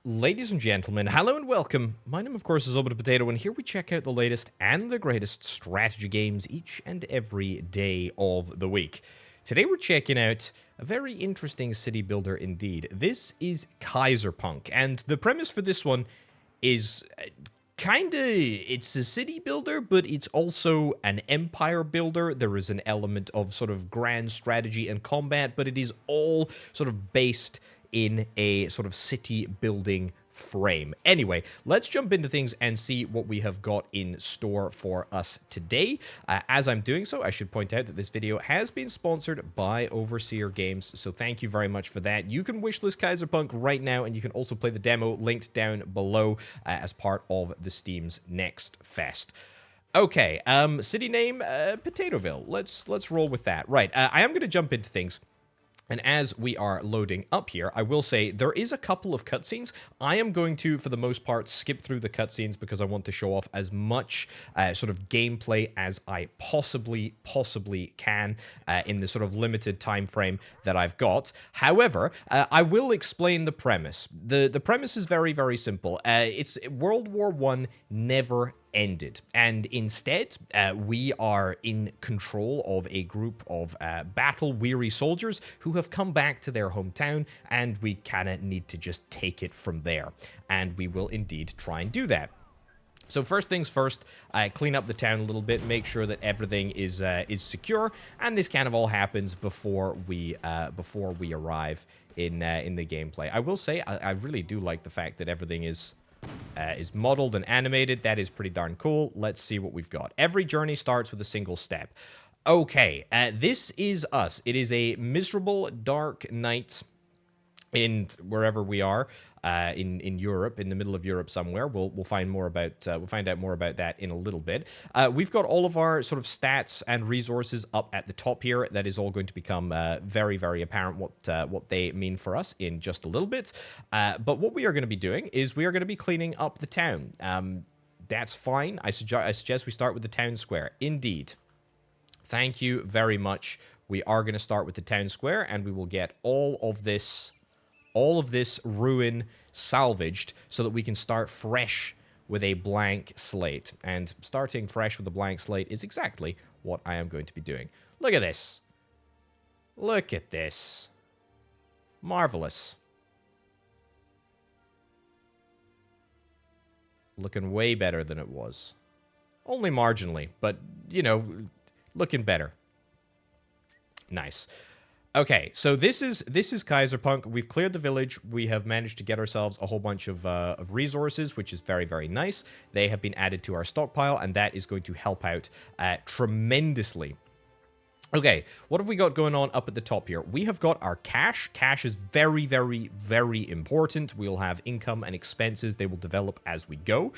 Ladies and gentlemen, hello and welcome. My name, of course, is Orbital Potato, and here we check out the latest and the greatest strategy games each and every day of the week. Today we're checking out a very interesting city builder indeed. This is Kaiserpunk, and the premise for this one is it's a city builder, but it's also an empire builder. There is an element of sort of grand strategy and combat, but it is all sort of based in a sort of city building frame. Anyway, let's jump into things and see what we have got in store for us today. As I'm doing so, I should point out that this video has been sponsored by Overseer Games, so thank you very much for that. You can wishlist Kaiserpunk right now, and you can also play the demo linked down below as part of the Steam's Next Fest. Okay, city name, Potatoville. Let's roll with that. Right, I am going to jump into things. And as we are loading up here, I will say there is a couple of cutscenes. I am going to, for the most part, skip through the cutscenes because I want to show off as much sort of gameplay as I possibly can in the sort of limited time frame that I've got. However, I will explain the premise. The premise is very, very simple. It's World War I never ended, and instead we are in control of a group of battle-weary soldiers who have come back to their hometown, and we kind of need to just take it from there, and we will indeed try and do that. So first things first, clean up the town a little bit, make sure that everything is secure, and this kind of all happens before we arrive in the gameplay. I will say I really do like the fact that everything is modeled and animated. That is pretty darn cool. Let's see what we've got. Every journey starts with a single step. Okay, this is us. It is a miserable, dark night in wherever we are, in Europe, in the middle of Europe somewhere. We'll find more about we'll find out more about that in a little bit. We've got all of our sort of stats and resources up at the top here. That is all going to become very, very apparent what they mean for us in just a little bit. But what we are going to be doing is we are going to be cleaning up the town. That's fine. I suggest we start with the town square. Indeed. Thank you very much. We are going to start with the town square, and we will get all of this ruin salvaged so that we can start fresh with a blank slate. And starting fresh with a blank slate is exactly what I am going to be doing. Look at this. Look at this. Marvelous. Looking way better than it was. Only marginally, but, you know, looking better. Nice. Okay, so this is Kaiserpunk. We've cleared the village. We have managed to get ourselves a whole bunch of resources, which is very, very nice. They have been added to our stockpile, and that is going to help out tremendously. Okay, what have we got going on up at the top here? We have got our cash. Cash is very, very, very important. We'll have income and expenses. They will develop as we go.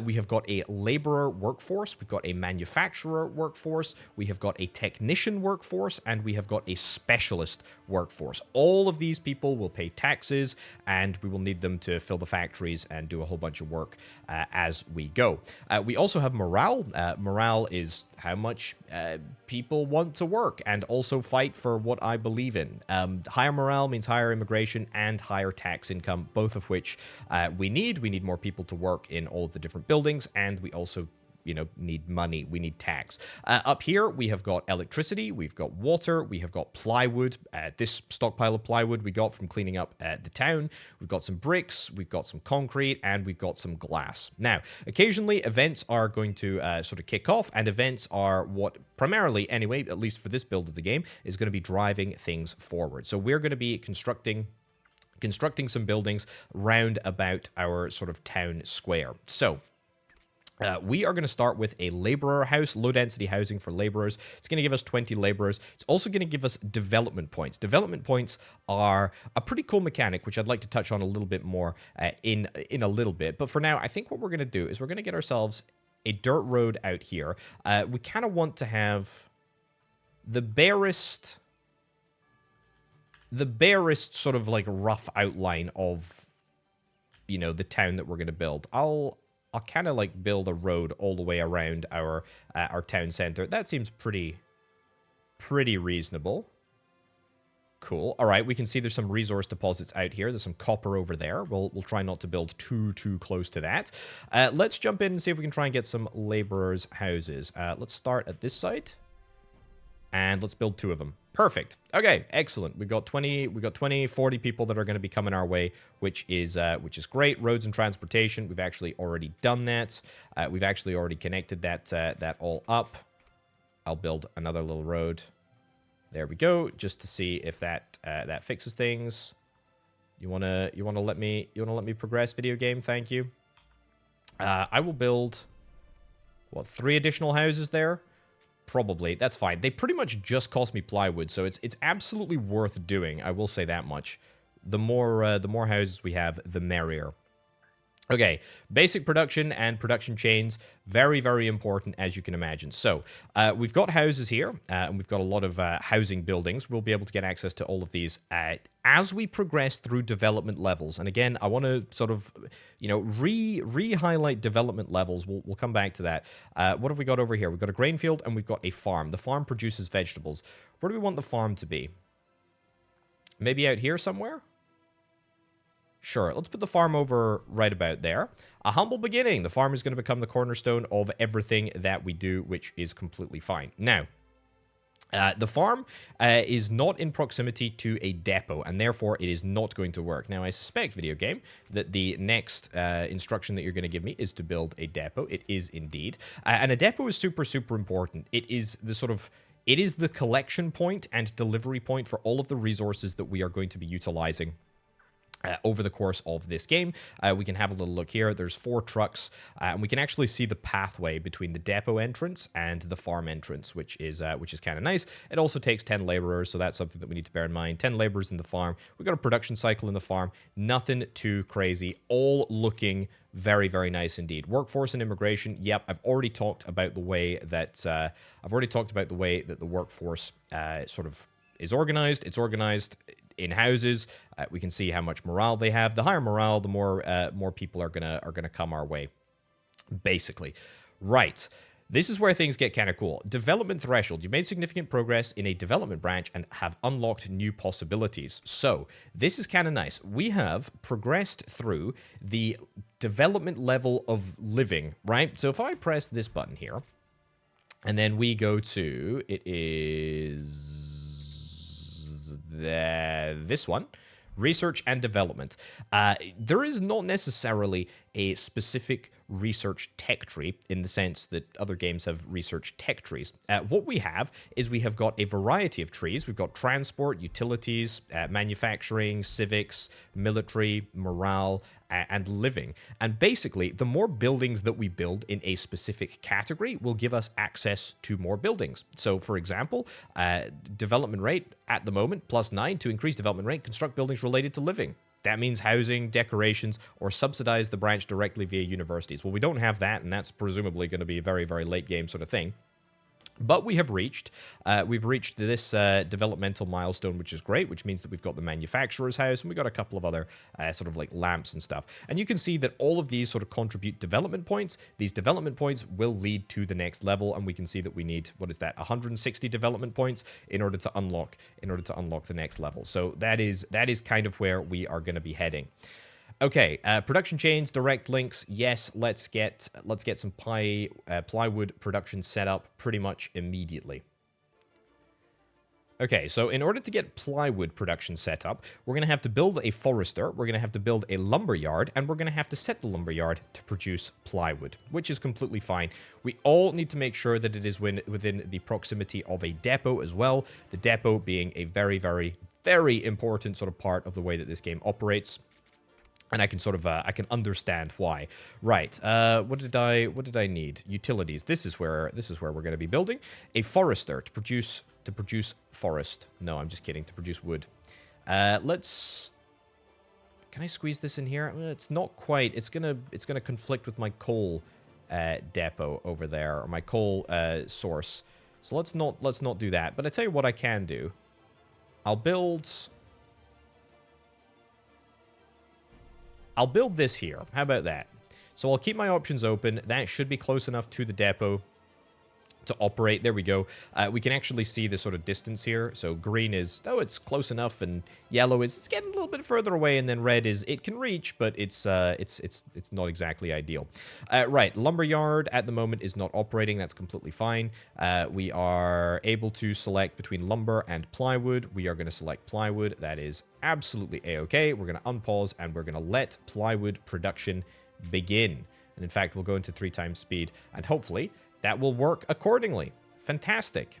We have got a laborer workforce. We've got a manufacturer workforce. We have got a technician workforce. And we have got a specialist workforce. All of these people will pay taxes, and we will need them to fill the factories and do a whole bunch of work as we go. We also have morale. Morale is how much people want to work and also fight for what I believe in. Higher morale means higher immigration and higher tax income, both of which we need. We need more people to work in all of the different buildings, and we also need money. We need tax. Up here, we have got electricity, we've got water, we have got plywood. This stockpile of plywood we got from cleaning up the town. We've got some bricks, we've got some concrete, and we've got some glass. Now, occasionally, events are going to sort of kick off, and events are what primarily, anyway, at least for this build of the game, is going to be driving things forward. So we're going to be constructing some buildings round about our sort of town square. So we are going to start with a laborer house, low-density housing for laborers. It's going to give us 20 laborers. It's also going to give us development points. Development points are a pretty cool mechanic, which I'd like to touch on a little bit more in a little bit. But for now, I think what we're going to do is we're going to get ourselves a dirt road out here. We kind of want to have the barest sort of like rough outline of, the town that we're going to build. I'll kind of like build a road all the way around our town center. That seems pretty reasonable. Cool. All right, we can see there's some resource deposits out here. There's some copper over there. We'll try not to build too close to that. Let's jump in and see if we can try and get some laborers' houses. Let's start at this side. And let's build 2 of them. Perfect. Okay, excellent. We got 40 people that are going to be coming our way, which is great. Roads and transportation. We've actually already done that. We've actually already connected that all up. I'll build another little road. There we go, just to see if that fixes things. You wanna let me progress, video game? Thank you. I will build 3 additional houses there. Probably. That's fine. They pretty much just cost me plywood, so it's absolutely worth doing. I will say that much. The more houses we have, the merrier. Okay, basic production and production chains, very, very important, as you can imagine. So, we've got houses here, and we've got a lot of housing buildings. We'll be able to get access to all of these as we progress through development levels. And again, I want to sort of, re-highlight development levels. We'll come back to that. What have we got over here? We've got a grain field, and we've got a farm. The farm produces vegetables. Where do we want the farm to be? Maybe out here somewhere? Sure, let's put the farm over right about there. A humble beginning. The farm is going to become the cornerstone of everything that we do, which is completely fine. Now, the farm is not in proximity to a depot, and therefore it is not going to work. Now, I suspect, video game, that the next instruction that you're going to give me is to build a depot. It is indeed. And a depot is super, super important. It is the sort of... It is the collection point and delivery point for all of the resources that we are going to be utilizing over the course of this game. We can have a little look here. There's 4 trucks, and we can actually see the pathway between the depot entrance and the farm entrance, which is kind of nice. It also takes 10 laborers, so that's something that we need to bear in mind. 10 laborers in the farm. We've got a production cycle in the farm. Nothing too crazy. All looking very, very nice indeed. Workforce and immigration. Yep, I've already talked about the way that the workforce sort of is organized. It's organized in houses. We can see how much morale they have. The higher morale, the more people are gonna come our way. Basically, right. This is where things get kind of cool. Development threshold. You've made significant progress in a development branch and have unlocked new possibilities. So this is kind of nice. We have progressed through the development level of living, right? So if I press this button here, and then we go to, it is this one, research and development. There is not necessarily a specific research tech tree in the sense that other games have research tech trees. What we have is we have got a variety of trees. We've got transport, utilities, manufacturing, civics, military, morale, and living. And basically, the more buildings that we build in a specific category will give us access to more buildings. So, for example, development rate at the moment, +9. To increase development rate, construct buildings related to living. That means housing, decorations, or subsidize the branch directly via universities. Well, we don't have that, and that's presumably going to be a very, very late game sort of thing. But we've reached this developmental milestone, which is great, which means that we've got the manufacturer's house, and we've got a couple of other sort of like lamps and stuff. And you can see that all of these sort of contribute development points. These development points will lead to the next level, and we can see that we need, 160 development points in order to unlock the next level. So that is kind of where we are going to be heading. Okay, production chains, direct links. Yes, let's get some plywood production set up pretty much immediately. Okay, so in order to get plywood production set up, we're going to have to build a forester, we're going to have to build a lumber yard, and we're going to have to set the lumber yard to produce plywood, which is completely fine. We all need to make sure that it is within the proximity of a depot as well, the depot being a very, very, very important sort of part of the way that this game operates. And I can sort of, I can understand why. Right, what did I need? Utilities. This is where we're going to be building a forester to produce forest. No, I'm just kidding. To produce wood. Can I squeeze this in here? It's not quite. It's gonna conflict with my coal depot over there, or my coal source. So let's not do that. But I tell you what I can do. I'll build this here. How about that? So I'll keep my options open. That should be close enough to the depot to operate. There we go. We can actually see the sort of distance here. So green is, oh, it's close enough, and yellow is, it's getting a little bit further away, and then red is, it can reach, but it's not exactly ideal. Right, lumberyard at the moment is not operating. That's completely fine. We are able to select between lumber and plywood. We are going to select plywood. That is absolutely a-okay. We're going to unpause, and we're going to let plywood production begin. And in fact, we'll go into 3 times speed, and hopefully that will work accordingly. Fantastic.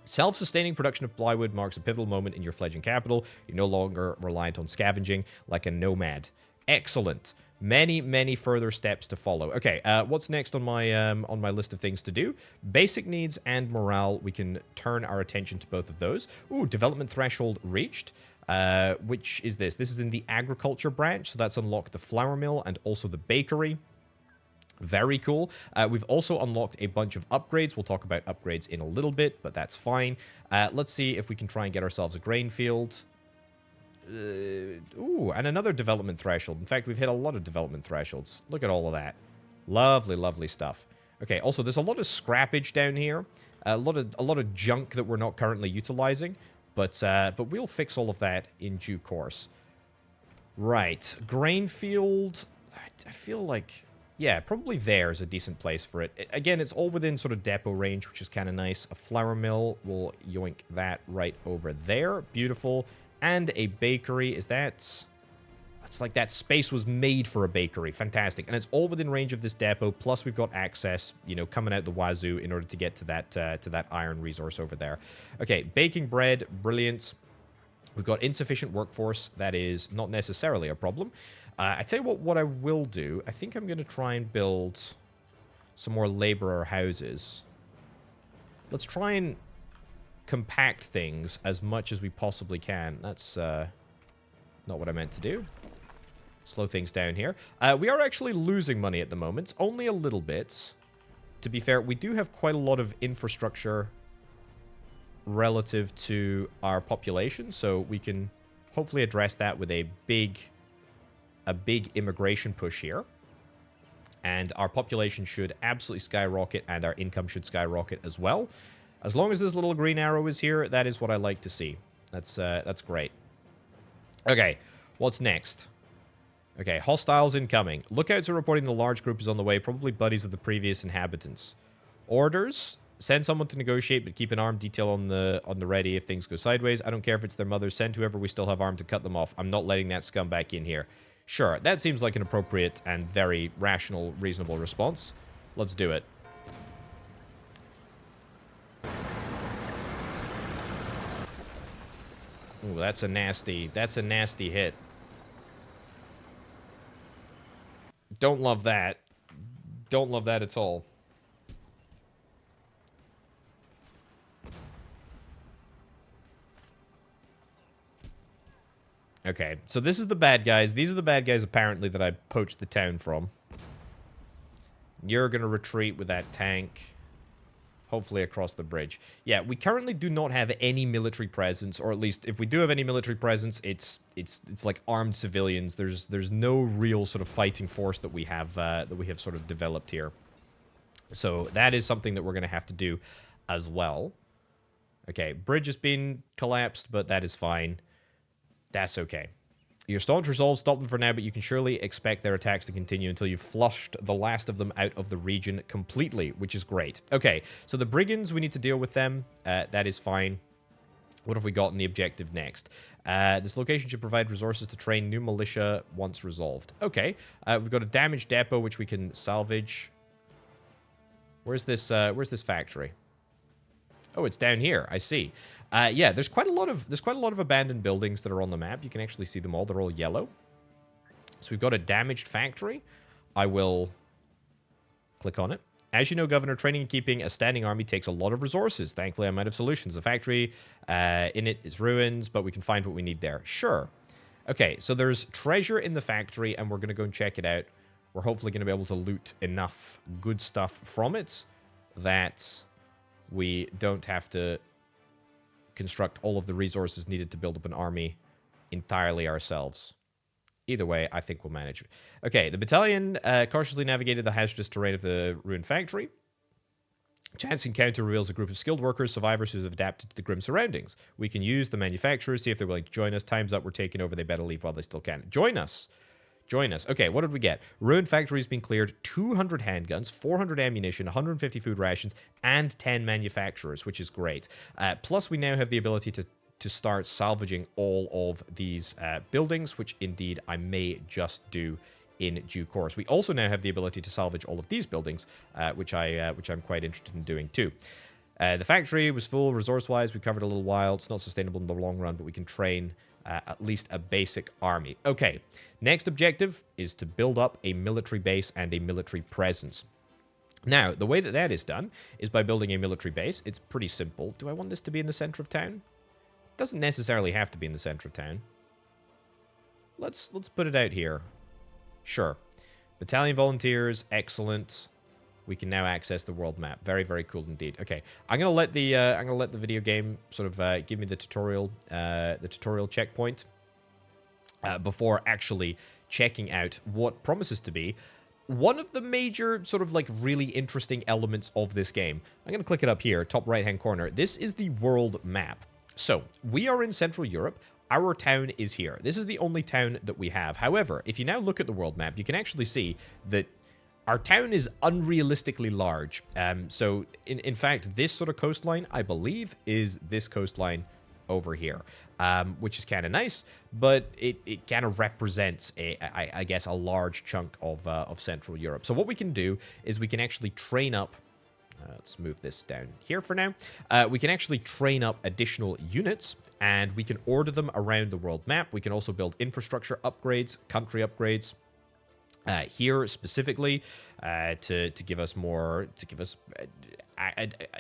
Self-sustaining production of plywood marks a pivotal moment in your fledgling capital. You're no longer reliant on scavenging like a nomad. Excellent. Many, many further steps to follow. Okay, what's next on my list of things to do? Basic needs and morale. We can turn our attention to both of those. Ooh, development threshold reached. Which is this? This is in the agriculture branch, so that's unlocked the flour mill and also the bakery. Very cool. We've also unlocked a bunch of upgrades. We'll talk about upgrades in a little bit, but that's fine. Let's see if we can try and get ourselves a grain field. Ooh, and another development threshold. In fact, we've hit a lot of development thresholds. Look at all of that. Lovely, lovely stuff. Okay, also, there's a lot of scrappage down here. A lot of junk that we're not currently utilizing, but we'll fix all of that in due course. Right, grain field. I feel like, yeah, probably there's a decent place for it. Again, it's all within sort of depot range, which is kind of nice. A flour mill, we'll yoink that right over there. Beautiful. And a bakery. Is that... It's like that space was made for a bakery. Fantastic. And it's all within range of this depot, plus we've got access, you know, coming out the wazoo in order to get to that iron resource over there. Okay, baking bread. Brilliant. We've got insufficient workforce. That is not necessarily a problem. I tell you what I will do. I think I'm going to try and build some more laborer houses. Let's try and compact things as much as we possibly can. That's not what I meant to do. Slow things down here. We are actually losing money at the moment. Only a little bit. To be fair, we do have quite a lot of infrastructure relative to our population, so we can hopefully address that with a big immigration push here. And our population should absolutely skyrocket, and our income should skyrocket as well. As long as this little green arrow is here, that is what I like to see. That's great. Okay, what's next? Okay, hostiles incoming. Lookouts are reporting the large group is on the way, probably buddies of the previous inhabitants. Orders: send someone to negotiate, but keep an armed detail on the ready if things go sideways. I don't care if it's their mothers. Send whoever we still have armed to cut them off. I'm not letting that scum back in here. Sure, that seems like an appropriate and very rational, reasonable response. Let's do it. Ooh, that's a nasty hit. Don't love that. Don't love that at all. Okay, so this is the bad guys. These are the bad guys, apparently, that I poached the town from. You're going to retreat with that tank. Hopefully across the bridge. Yeah, we currently do not have any military presence, or at least if we do have any military presence, it's like armed civilians. There's no real sort of fighting force that we have sort of developed here. So that is something that we're going to have to do as well. Okay, bridge has been collapsed, but that is fine. That's okay. Your staunch resolve, stop them for now, but you can surely expect their attacks to continue until you've flushed the last of them out of the region completely, which is great. Okay, so the brigands, we need to deal with them. That is fine. What have we got in the objective next? This location should provide resources to train new militia once resolved. Okay, we've got a damaged depot, which we can salvage. Where's this factory? Oh, it's down here. I see. Yeah, there's quite a lot of abandoned buildings that are on the map. You can actually see them all. They're all yellow. So we've got a damaged factory. I will click on it. As you know, Governor, training and keeping a standing army takes a lot of resources. Thankfully, I'm out of solutions. The factory in it is ruins, but we can find what we need there. Sure. Okay, so there's treasure in the factory, and we're going to go and check it out. We're hopefully going to be able to loot enough good stuff from it that we don't have to construct all of the resources needed to build up an army entirely ourselves. Either way, I think we'll manage. Okay, the battalion cautiously navigated the hazardous terrain of the ruined factory. Chance encounter reveals a group of skilled workers, survivors who have adapted to the grim surroundings. We can use the manufacturers, see if they're willing to join us. Time's up, we're taking over, they better leave while they still can. Join us. Join us. Okay, what did we get? Ruined factories being cleared, 200 handguns, 400 ammunition, 150 food rations, and 10 manufacturers, which is great. Plus, we now have the ability to start salvaging all of these buildings, which indeed I may just do in due course. We also now have the ability to salvage all of these buildings, which I'm quite interested in doing too. The factory was full resource-wise. We covered a little while. It's not sustainable in the long run, but we can train at least a basic army. Okay, next objective is to build up a military base and a military presence. Now, the way that that is done is by building a military base. It's pretty simple. Do I want this to be in the center of town? Doesn't necessarily have to be in the center of town. Let's put it out here. Sure. Battalion volunteers, excellent. We can now access the world map. Very, very cool indeed. Okay, I'm gonna let the video game sort of give me the tutorial checkpoint before actually checking out what promises to be one of the major sort of like really interesting elements of this game. I'm gonna click it up here, top right hand corner. This is the world map. So we are in Central Europe. Our town is here. This is the only town that we have. However, if you now look at the world map, you can actually see that our town is unrealistically large. So, in fact, this sort of coastline, I believe, is this coastline over here, which is kind of nice, but it kind of represents, I guess, a large chunk of Central Europe. So what we can do is we can actually train up. Let's move this down here for now. We can actually train up additional units, and we can order them around the world map. We can also build infrastructure upgrades, country upgrades, here specifically to give us more,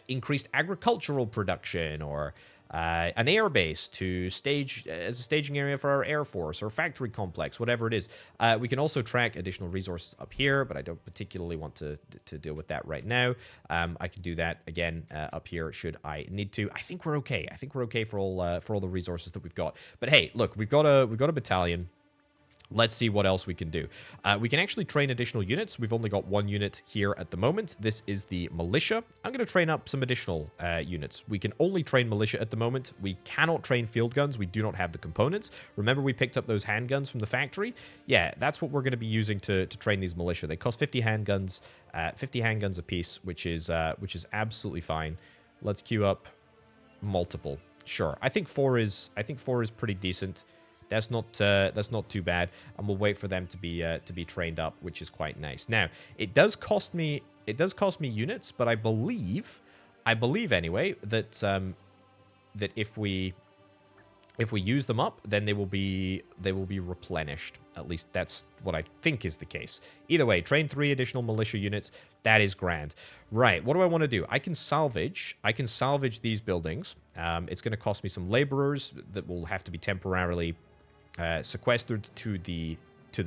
increased agricultural production, or an air base to stage as a staging area for our air force or factory complex, whatever it is. We can also track additional resources up here, but I don't particularly want to deal with that right now. I can do that again up here should I need to. I think we're okay. I think we're okay for all the resources that we've got. But hey, look, we've got a battalion. Let's see what else we can do. We can actually train additional units. We've only got one unit here at the moment. This is the militia. I'm going to train up some additional units. We can only train militia at the moment. We cannot train field guns. We do not have the components. Remember we picked up those handguns from the factory? Yeah, that's what we're going to be using to train these militia. They cost 50 handguns a piece, which is absolutely fine. Let's queue up multiple. Sure. I think four is pretty decent. That's not too bad, and we'll wait for them to be trained up, which is quite nice. Now, it does cost me units, but I believe anyway that that if we use them up, then they will be replenished. At least that's what I think is the case. Either way, train 3 additional militia units. That is grand. Right, what do I want to do? I can salvage these buildings. It's going to cost me some laborers that will have to be temporarily sequestered to the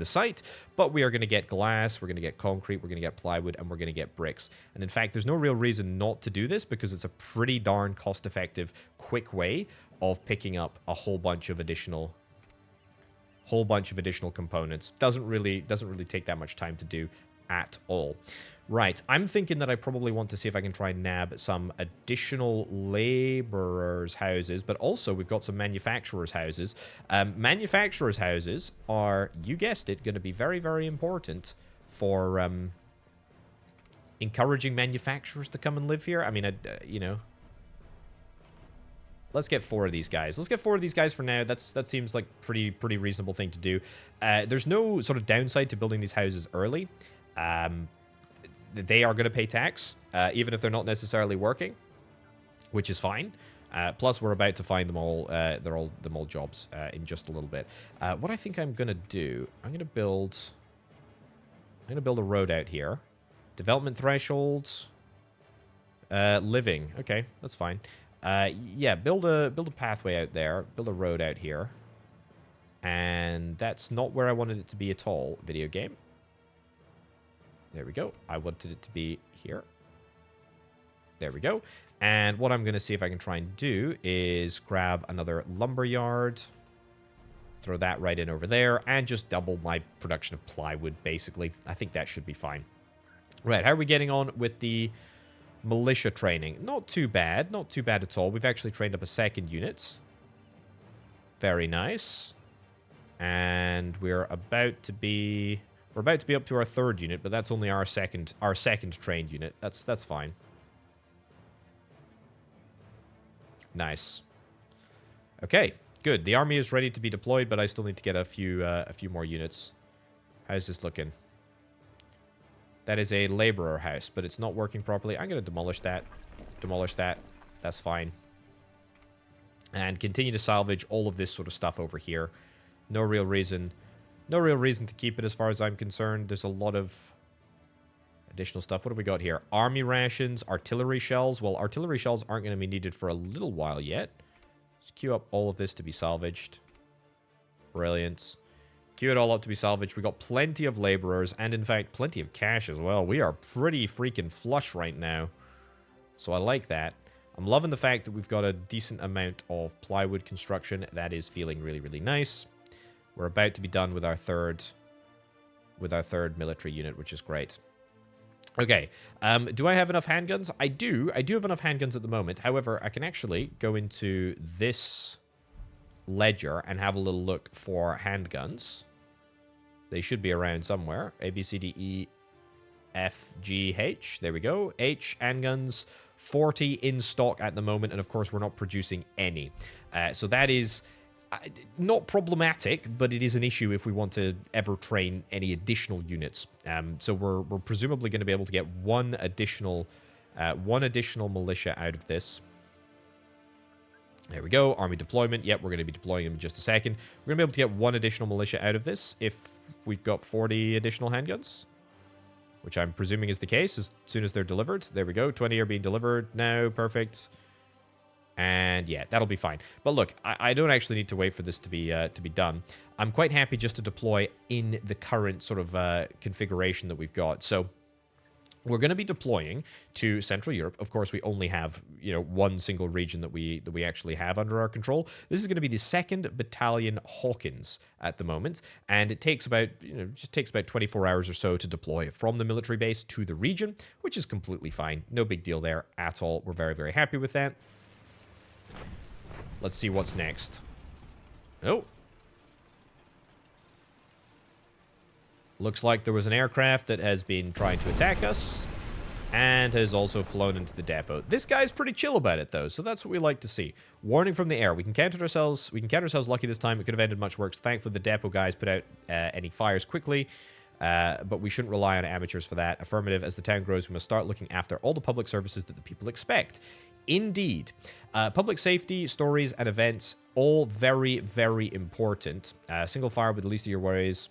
site, but we are going to get glass, we're going to get concrete, we're going to get plywood, and we're going to get bricks. And in fact, there's no real reason not to do this because it's a pretty darn cost-effective, quick way of picking up a whole bunch of additional components. Doesn't really take that much time to do at all. Right, I'm thinking that I probably want to see if I can try and nab some additional laborers' houses, but also we've got some manufacturers' houses. Manufacturers' houses are, you guessed it, going to be very, very important for encouraging manufacturers to come and live here. I mean, you know, let's get 4 of these guys. Let's get 4 of these guys for now. That seems like pretty reasonable thing to do. There's no sort of downside to building these houses early. They are going to pay tax, even if they're not necessarily working, which is fine. Plus, we're about to find them all. They're all jobs in just a little bit. What I think I'm going to do, I'm going to build a road out here. Development thresholds, living. Okay, that's fine. Yeah, build a pathway out there. Build a road out here. And that's not where I wanted it to be at all. Video game. There we go. I wanted it to be here. There we go. And what I'm going to see if I can try and do is grab another lumber yard, throw that right in over there, and just double my production of plywood, basically. I think that should be fine. Right, how are we getting on with the Militia training. Not too bad. Not too bad at all. We've actually trained up a second unit. Very nice. And we're about to be up to our third unit, but that's only our second trained unit. That's fine. Nice. Okay, good. The army is ready to be deployed, but I still need to get a few more units. How's this looking? That is a laborer house, but it's not working properly. I'm going to demolish that. Demolish that. That's fine. And continue to salvage all of this sort of stuff over here. No real reason to keep it as far as I'm concerned. There's a lot of additional stuff. What do we got here? Army rations, artillery shells. Well, artillery shells aren't going to be needed for a little while yet. Let's queue up all of this to be salvaged. Brilliant. Queue it all up to be salvaged. We got plenty of laborers and, in fact, plenty of cash as well. We are pretty freaking flush right now. So I like that. I'm loving the fact that we've got a decent amount of plywood construction. That is feeling really, really nice. We're about to be done with our third military unit, which is great. Okay, do I have enough handguns? I do. I do have enough handguns at the moment. However, I can actually go into this ledger and have a little look for handguns. They should be around somewhere. A, B, C, D, E, F, G, H. There we go. H, handguns. 40 in stock at the moment, and of course we're not producing any. So that is not problematic, but it is an issue if we want to ever train any additional units. So we're presumably going to be able to get one additional militia out of this. There we go. Army deployment. Yep, we're going to be deploying them in just a second. We're going to be able to get one additional militia out of this if we've got 40 additional handguns, which I'm presuming is the case as soon as they're delivered. There we go. 20 are being delivered now. Perfect. And yeah, that'll be fine. But look, I don't actually need to wait for this to be done. I'm quite happy just to deploy in the current sort of configuration that we've got. So we're going to be deploying to Central Europe. Of course, we only have, one single region that we actually have under our control. This is going to be the 2nd Battalion Hawkins at the moment, and it takes about, just takes about 24 hours or so to deploy from the military base to the region, which is completely fine. No big deal there at all. We're very, very happy with that. Let's see what's next. Oh. Looks like there was an aircraft that has been trying to attack us and has also flown into the depot. This guy's pretty chill about it, though, so that's what we like to see. Warning from the air. We can count ourselves lucky this time. It could have ended much worse. Thankfully, the depot guys put out any fires quickly, but we shouldn't rely on amateurs for that. Affirmative. As the town grows, we must start looking after all the public services that the people expect. Indeed. Public safety, stories, and events, all very, very important. Single fire with the least of your worries.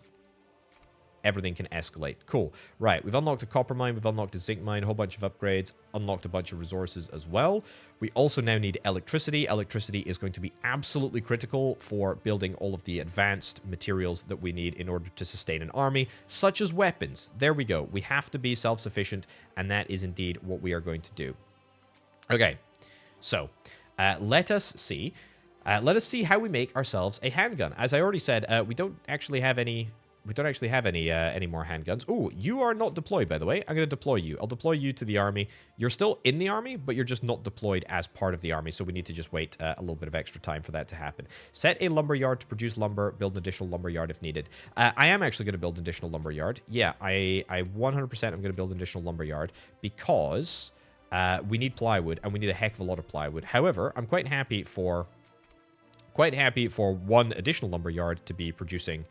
Everything can escalate. Cool. Right, we've unlocked a copper mine, we've unlocked a zinc mine, a whole bunch of upgrades, unlocked a bunch of resources as well. We also now need electricity. Electricity is going to be absolutely critical for building all of the advanced materials that we need in order to sustain an army, such as weapons. There we go. We have to be self-sufficient, and that is indeed what we are going to do. Okay, so let us see how we make ourselves a handgun. As I already said, we don't actually have any more handguns. Oh, you are not deployed, by the way. I'm going to deploy you. I'll deploy you to the army. You're still in the army, but you're just not deployed as part of the army, so we need to just wait a little bit of extra time for that to happen. Set a lumber yard to produce lumber. Build an additional lumber yard if needed. I am actually going to build an additional lumber yard. Yeah, I 100% am going to build an additional lumber yard because we need plywood, and we need a heck of a lot of plywood. However, I'm quite happy for one additional lumber yard to be producing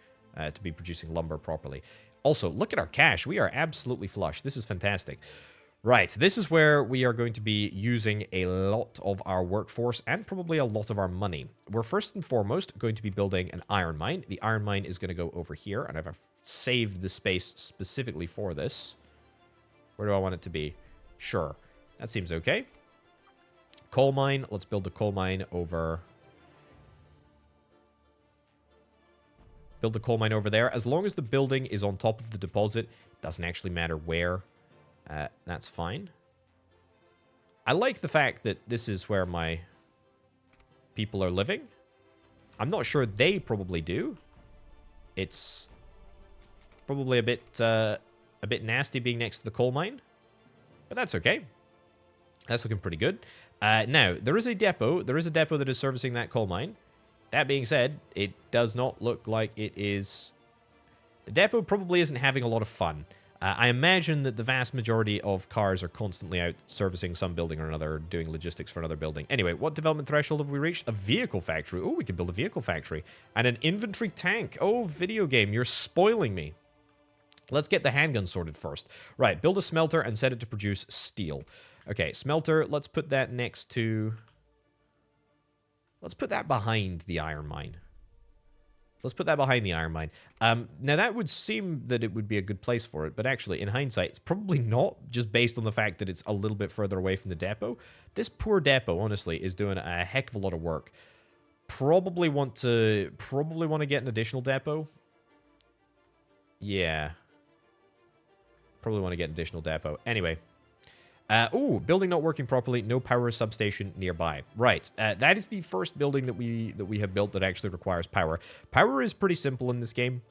lumber properly. Also, look at our cash. We are absolutely flush. This is fantastic. Right, this is where we are going to be using a lot of our workforce and probably a lot of our money. We're first and foremost going to be building an iron mine. The iron mine is going to go over here, and I've saved the space specifically for this. Where do I want it to be? Sure, that seems okay. Coal mine. Let's build the coal mine over... Build the coal mine over there. As long as the building is on top of the deposit, it doesn't actually matter where. That's fine. I like the fact that this is where my people are living. I'm not sure they probably do. It's probably a bit nasty being next to the coal mine, but that's okay. That's looking pretty good. Now, there is a depot. There is a depot that is servicing that coal mine. That being said, it does not look like it is... The depot probably isn't having a lot of fun. I imagine that the vast majority of cars are constantly out servicing some building or another, doing logistics for another building. Anyway, what development threshold have we reached? A vehicle factory. Oh, we can build a vehicle factory. And an inventory tank. Oh, video game, you're spoiling me. Let's get the handgun sorted first. Right, build a smelter and set it to produce steel. Okay, smelter, let's put that next to... Let's put that behind the iron mine. Let's put that behind the iron mine. Now, that would seem that it would be a good place for it, but actually, in hindsight, it's probably not, just based on the fact that it's a little bit further away from the depot. This poor depot, honestly, is doing a heck of a lot of work. Probably want to get an additional depot. Yeah. Probably want to get an additional depot. Anyway. Ooh, building not working properly. No power substation nearby. Right. That is the first building that we have built that actually requires power. Power is pretty simple in this game.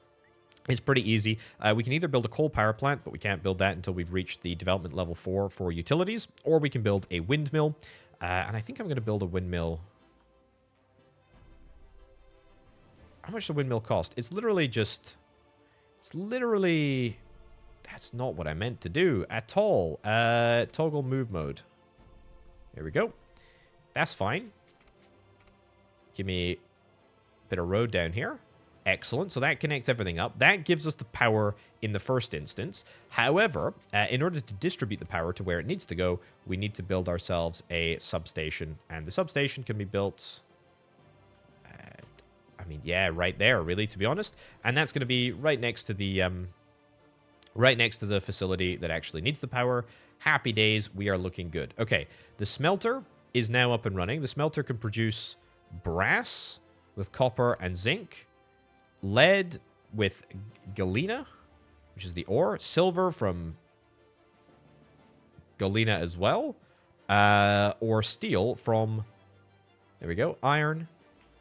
It's pretty easy. We can either build a coal power plant, but we can't build that until we've reached the development level 4 for utilities, or we can build a windmill. And I think I'm going to build a windmill. How much does the windmill cost? It's literally just... It's literally... That's not what I meant to do at all. Toggle move mode. There we go. That's fine. Give me a bit of road down here. Excellent. So that connects everything up. That gives us the power in the first instance. However, in order to distribute the power to where it needs to go, we need to build ourselves a substation. And the substation can be built... I mean, yeah, right there, really, to be honest. And that's going to be right next to the... right next to the facility that actually needs the power. Happy days. We are looking good. Okay. The smelter is now up and running. The smelter can produce brass with copper and zinc, lead with galena, which is the ore, silver from galena as well, or steel from, there we go, iron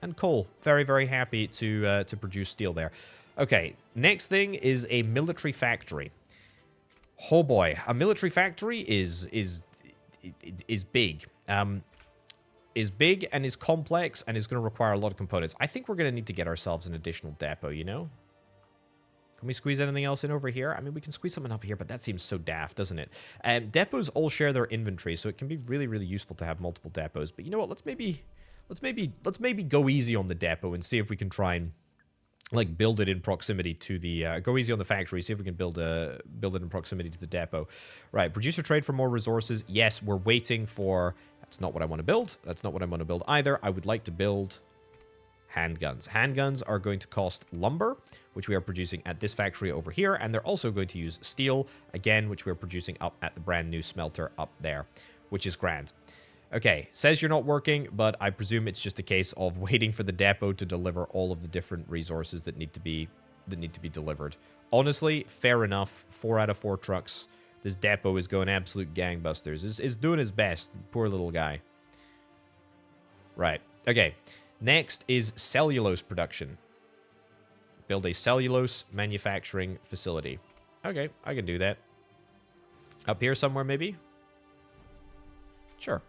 and coal. Very, very happy to produce steel there. Okay, next thing is a military factory. Oh boy, a military factory is big. Is big and is complex and is going to require a lot of components. I think we're going to need to get ourselves an additional depot, you know? Can we squeeze anything else in over here? I mean, we can squeeze something up here, but that seems so daft, doesn't it? Depots all share their inventory, so it can be really, really useful to have multiple depots. But you know what? Let's maybe go easy on the depot and see if we can try and like build it in proximity to the go easy on the factory, see if we can build it in proximity to the depot. Right, producer trade for more resources. Yes, we're waiting for... That's not what I want to build. That's not what I want to build either. I would like to build handguns. Handguns are going to cost lumber, which we are producing at this factory over here, and they're also going to use steel, again, which we're producing up at the brand new smelter up there, which is grand. Okay, says you're not working, but I presume it's just a case of waiting for the depot to deliver all of the different resources that need to be delivered. Honestly, fair enough. 4 out of 4 trucks. This depot is going absolute gangbusters. Is doing his best. Poor little guy. Right. Okay. Next is cellulose production. Build a cellulose manufacturing facility. Okay, I can do that. Up here somewhere, maybe? Sure.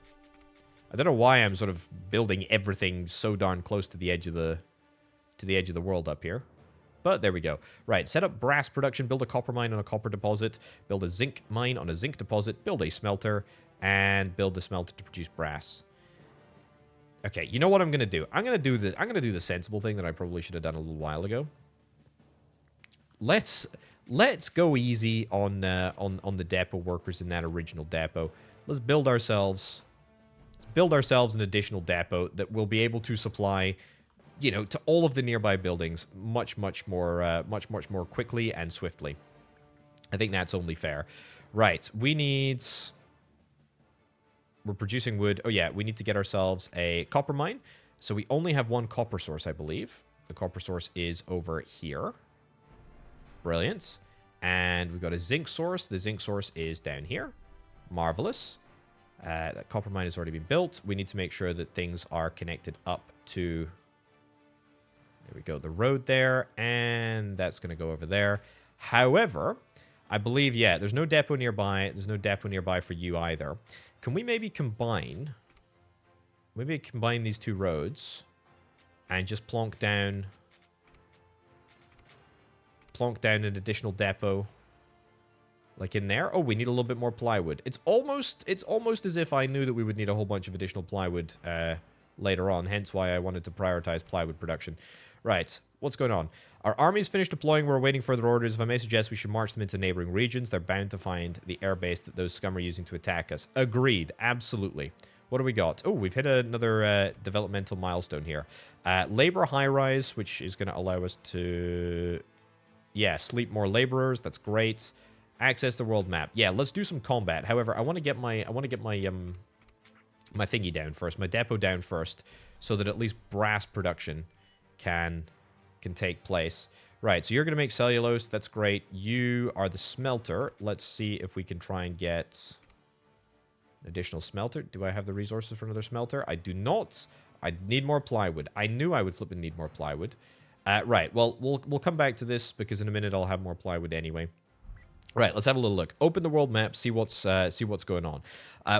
I don't know why I'm sort of building everything so darn close to the edge of the world up here. But there we go. Right, set up brass production, build a copper mine on a copper deposit, build a zinc mine on a zinc deposit, build a smelter, and build the smelter to produce brass. Okay, you know what I'm gonna do? I'm gonna do the sensible thing that I probably should have done a little while ago. Let's go easy on the depot workers in that original depot. Let's build ourselves an additional depot that will be able to supply, you know, to all of the nearby buildings much more quickly and swiftly. I think that's only fair. Right, we're producing wood. Oh yeah, we need to get ourselves a copper mine. So we only have one copper source, I believe. The copper source is over here. Brilliant. And we've got a zinc source. The zinc source is down here. Marvelous. That copper mine has already been built. We need to make sure that things are connected up to... There we go, the road there. And that's going to go over there. However, I believe, yeah, there's no depot nearby. There's no depot nearby for you either. Can we maybe combine... Maybe combine these two roads and just plonk down an additional depot like in there. Oh, we need a little bit more plywood. It's almost as if I knew that we would need a whole bunch of additional plywood later on, hence why I wanted to prioritize plywood production. Right, what's going on? Our army's finished deploying. We're awaiting further orders. If I may suggest, we should march them into neighboring regions. They're bound to find the airbase that those scum are using to attack us. Agreed, absolutely. What do we got? Oh, we've hit another developmental milestone here. Labor high-rise, which is going to allow us to, yeah, sleep more laborers. That's great. Access the world map. Yeah, let's do some combat. However, I want to get my my thingy down first, my depot down first, so that at least brass production can take place. Right, so you're going to make cellulose. That's great. You are the smelter. Let's see if we can try and get additional smelter. Do I have the resources for another smelter? I do not. I need more plywood. I knew I would flip and need more plywood. Right, well, we'll come back to this because in a minute I'll have more plywood anyway. Right, let's have a little look. Open the world map, see what's going on.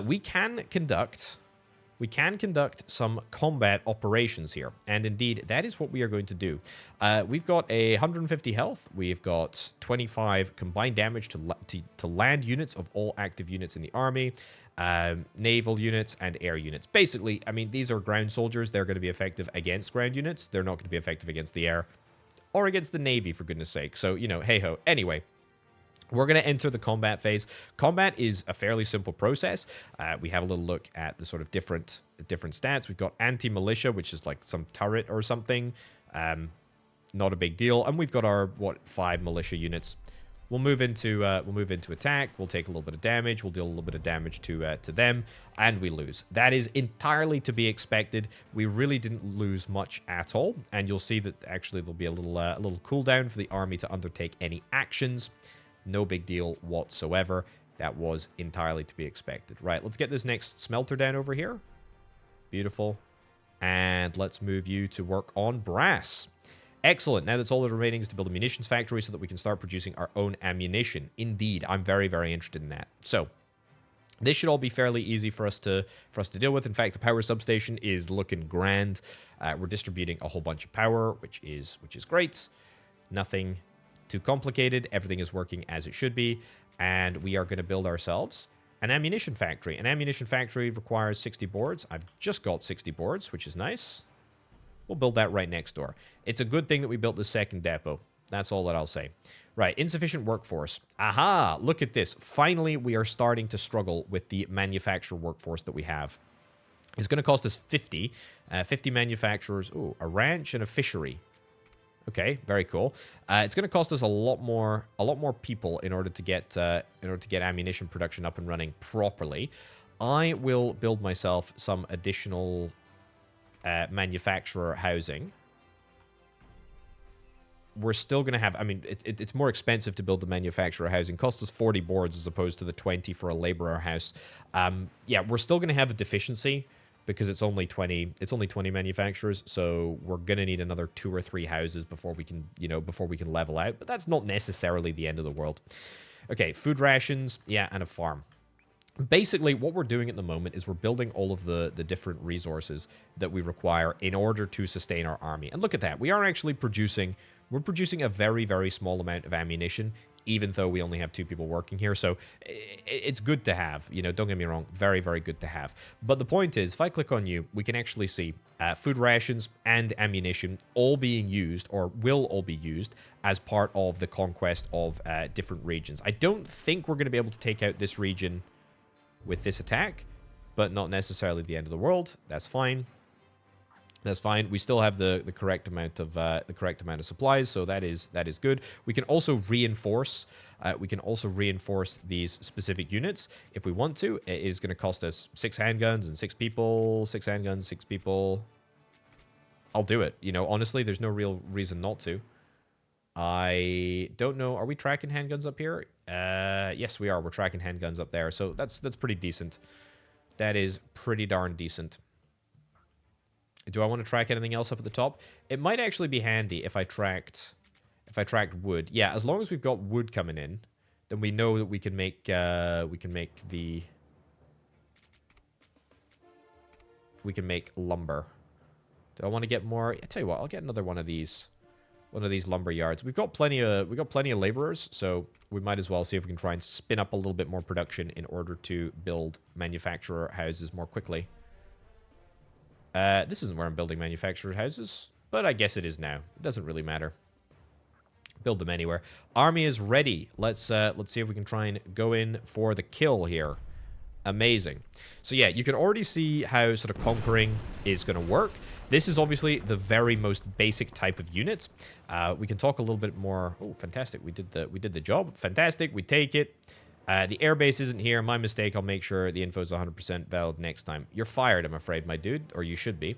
We can conduct some combat operations here, and indeed that is what we are going to do. We've got 150 health. We've got 25 combined damage to land units of all active units in the army, naval units, and air units. Basically, I mean, these are ground soldiers. They're going to be effective against ground units. They're not going to be effective against the air or against the navy, for goodness sake. So, you know, hey-ho. Anyway, we're going to enter the combat phase. Combat is a fairly simple process. We have a little look at the sort of different stats. We've got anti-militia, which is like some turret or something. Not a big deal. And we've got our, 5 militia units. We'll move into attack. We'll take a little bit of damage. We'll deal a little bit of damage to them, and we lose. That is entirely to be expected. We really didn't lose much at all, and you'll see that actually there'll be a little cooldown for the army to undertake any actions. No big deal whatsoever. That was entirely to be expected. Right, let's get this next smelter down over here. Beautiful. And let's move you to work on brass. Excellent. Now that's all that remaining is to build a munitions factory so that we can start producing our own ammunition. Indeed, I'm very, very interested in that. So, this should all be fairly easy for us to deal with. In fact, the power substation is looking grand. We're distributing a whole bunch of power, which is great. Nothing too complicated. Everything is working as it should be, and we are going to build ourselves an ammunition factory. An ammunition factory requires 60 boards. I've just got 60 boards, which is nice. We'll build that right next door. It's a good thing that we built the second depot. That's all that I'll say. Right, insufficient workforce. Aha, look at this. Finally, we are starting to struggle with the manufacturer workforce that we have. It's going to cost us 50 manufacturers. Ooh, a ranch and a fishery. Okay, very cool. It's going to cost us a lot more people in order to get ammunition production up and running properly. I will build myself some additional manufacturer housing. We're still going to have, I mean, it's more expensive to build the manufacturer housing. It costs us 40 boards as opposed to the 20 for a laborer house. Yeah, we're still going to have a deficiency because it's only 20 manufacturers, so we're going to need another 2 or 3 houses before we can level out, but that's not necessarily the end of the world. Okay, food rations, yeah, and a farm. Basically, what we're doing at the moment is we're building all of the different resources that we require in order to sustain our army. And look at that. We are actually producing a very, very small amount of ammunition, even though we only have 2 people working here. So it's good to have, you know, don't get me wrong, very, very good to have. But the point is, if I click on you, we can actually see food rations and ammunition all being used, or will all be used, as part of the conquest of different regions. I don't think we're going to be able to take out this region with this attack, but not necessarily the end of the world. That's fine. That's fine. We still have the correct amount of supplies, so that is good. We can also reinforce. These specific units if we want to. It is going to cost us 6 handguns and 6 people. 6 handguns, 6 people. I'll do it. You know, honestly, there's no real reason not to. I don't know. Are we tracking handguns up here? Yes, we are. We're tracking handguns up there, so that's pretty decent. That is pretty darn decent. Do I want to track anything else up at the top? It might actually be handy if I tracked wood. Yeah, as long as we've got wood coming in then we know that we can make lumber. Do I want to get more? I tell you what, I'll get another one of these lumber yards. We've got plenty of laborers, so we might as well see if we can try and spin up a little bit more production in order to build manufacturer houses more quickly. This isn't where I'm building manufacturer houses, but I guess it is now. It doesn't really matter. Build them anywhere. Army is ready. Let's see if we can try and go in for the kill here. Amazing. So yeah, you can already see how sort of conquering is going to work. This is obviously the very most basic type of unit. We can talk a little bit more. Oh, fantastic! We did the job. Fantastic. We take it. The airbase isn't here. My mistake. I'll make sure the info is 100% valid next time. You're fired, I'm afraid, my dude, or you should be.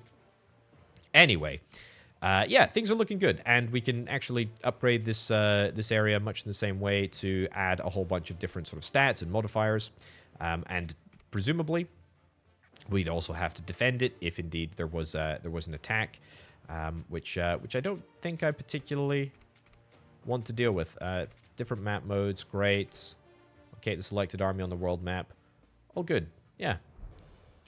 Anyway, yeah, things are looking good, and we can actually upgrade this this area much in the same way to add a whole bunch of different sort of stats and modifiers. And presumably, we'd also have to defend it if indeed there was an attack, which I don't think I particularly want to deal with. Different map modes, great. Okay, the selected army on the world map, all good. Yeah,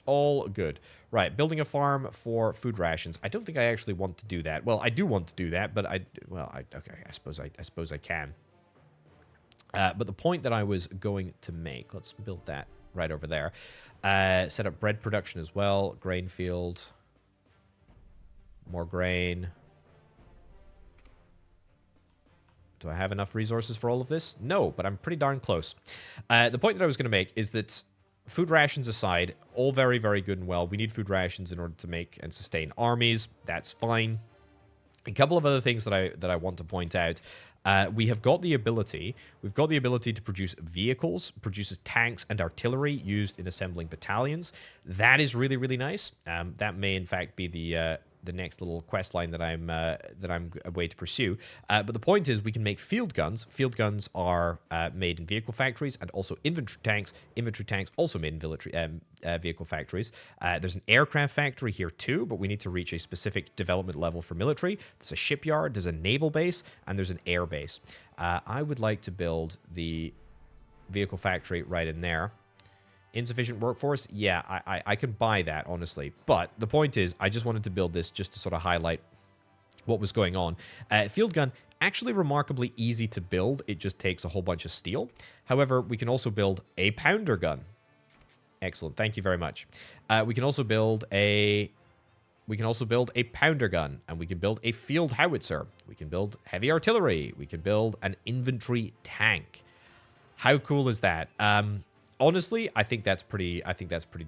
all good. Right, building a farm for food rations. I don't think I actually want to do that. Well, I do want to do that, but okay, I suppose I can. But the point that I was going to make, let's build that right over there. Set up bread production as well. Grain field. More grain. Do I have enough resources for all of this? No, but I'm pretty darn close. The point that I was going to make is that food rations aside, all very, very good and well. We need food rations in order to make and sustain armies. That's fine. A couple of other things that I want to point out. We've got the ability to produce vehicles, produces tanks and artillery used in assembling battalions. That is really, really nice. That may in fact be the next little quest line that I'm a way to pursue. But the point is, we can make field guns. Field guns are made in vehicle factories, and also infantry tanks. Infantry tanks also made in vehicle factories. There's an aircraft factory here too, but we need to reach a specific development level for military. There's a shipyard, there's a naval base, and there's an air base. I would like to build the vehicle factory right in there. Insufficient workforce? Yeah, I can buy that, honestly. But the point is, I just wanted to build this just to sort of highlight what was going on. Field gun, actually remarkably easy to build. It just takes a whole bunch of steel. However, we can also build a pounder gun. Excellent, thank you very much. We can also build a pounder gun, and we can build a field howitzer. We can build heavy artillery. We can build an infantry tank. How cool is that? Honestly, I think that's pretty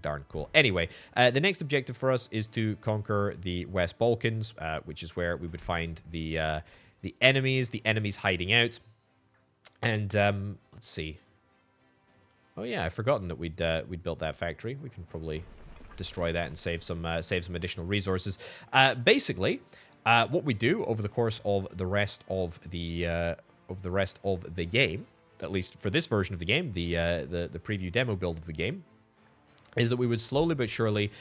darn cool. Anyway, the next objective for us is to conquer the West Balkans, which is where we would find the enemies hiding out. And let's see. Oh yeah, I've forgotten that we'd built that factory. We can probably destroy that and save some additional resources. Basically, what we do over the course of the rest of the game, at least for this version of the game, the preview demo build of the game, is that we would slowly but surely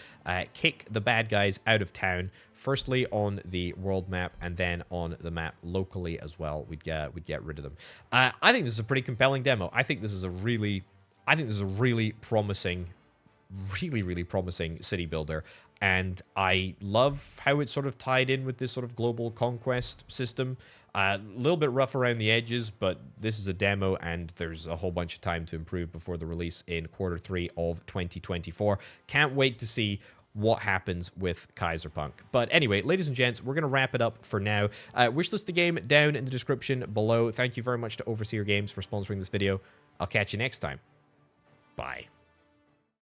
kick the bad guys out of town, firstly on the world map and then on the map locally as well. We'd get rid of them. I think this is a pretty compelling demo. I think this is a really promising, really promising city builder. And I love how it's sort of tied in with this sort of global conquest system. A little bit rough around the edges, but this is a demo, and there's a whole bunch of time to improve before the release in Q3 of 2024. Can't wait to see what happens with Kaiserpunk. But anyway, ladies and gents, we're going to wrap it up for now. Wishlist the game down in the description below. Thank you very much to Overseer Games for sponsoring this video. I'll catch you next time.